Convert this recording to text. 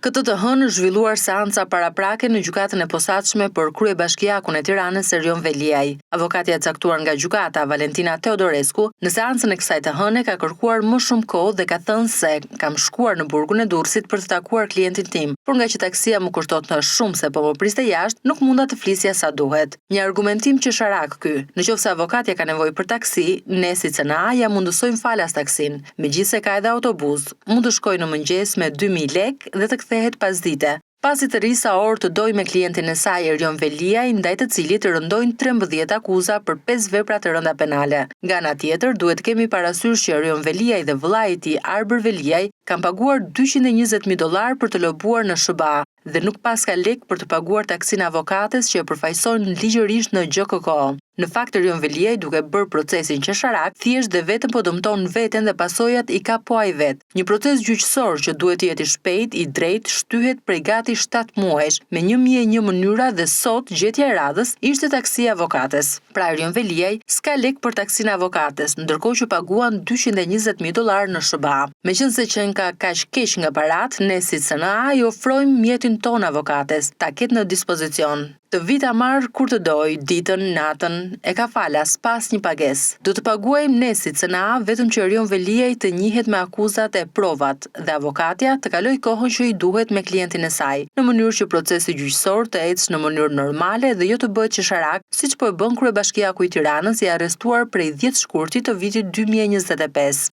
Këtë të hënë zhvilluar seanca paraprake në gjykatën e posaçme për kryebashkiakun e Tiranës Erion Veliaj. Avokatja e caktuar nga gjykata, Valentina Teodorescu, në seancën e kësaj të hëne ka kërkuar më shumë kohë dhe ka thënë se kam shkuar në burgun e Durrësit për të takuar klientin tim, por nga që taksia më kushton shumë se po më priste jashtë, nuk munda të flisja sa duhet. Një argumentim qesharak ky. Nëse avokatja ka nevojë për taksi, ne si CNA ja mundësojmë falas taksin. Megjithse ka edhe autobus, mund të shkojë në mëngjes me 2000 lekë dhe të kthehet pas dite. Pasi të rri sa orë të doj me klientin e saj Erion Veliaj, ndaj të cilit rëndojnë 13 akuza për 5 vepra të rënda penale. Nga ana tjetër, duhet kemi parasysh që Erion Veliaj dhe vëllai i tij Arber Veliaj kanë paguar $220.000 për të lobuar në SBA dhe nuk paska lek për të paguar taksin avokates që e përfaqësojnë ligjërisht në GKK. Në fakt Erion Veliaj, duke bërë procesin qesharak, thjesht dhe vetëm po dëmton veten dhe pasojat i ka po ai vet. Një proces gjyqësor që duhet të jetë i shpejtë, i drejtë, shtyhet prej gati 7 muajsh me 1001 mënyra dhe sot gjetja e radhës ishte taksia avokates. Pra Erion Veliaj s'ka lek për taksin avokates, ndërkohë që paguan $220.000 në SBA. Meqense që ka kaq keq nga parat, ne si CNA i ofrojmë mjetin ton avokates, ta ketë në dispozicion. Të vita marr kur të doj, ditën, natën, e ka falas pas një pagesë. Do të paguajmë ne si CNA vetëm që Erion Veliaj të njihet me akuzat e provat dhe avokatja të kaloj kohën që i duhet me klientin e saj, në mënyrë që procesi gjyqësor të ecë në mënyrë normale dhe jo të bëhet qesharak, siç po e bën kryebashkiaku i Tiranës i arrestuar prej 10 shkurtit të vitit 2025.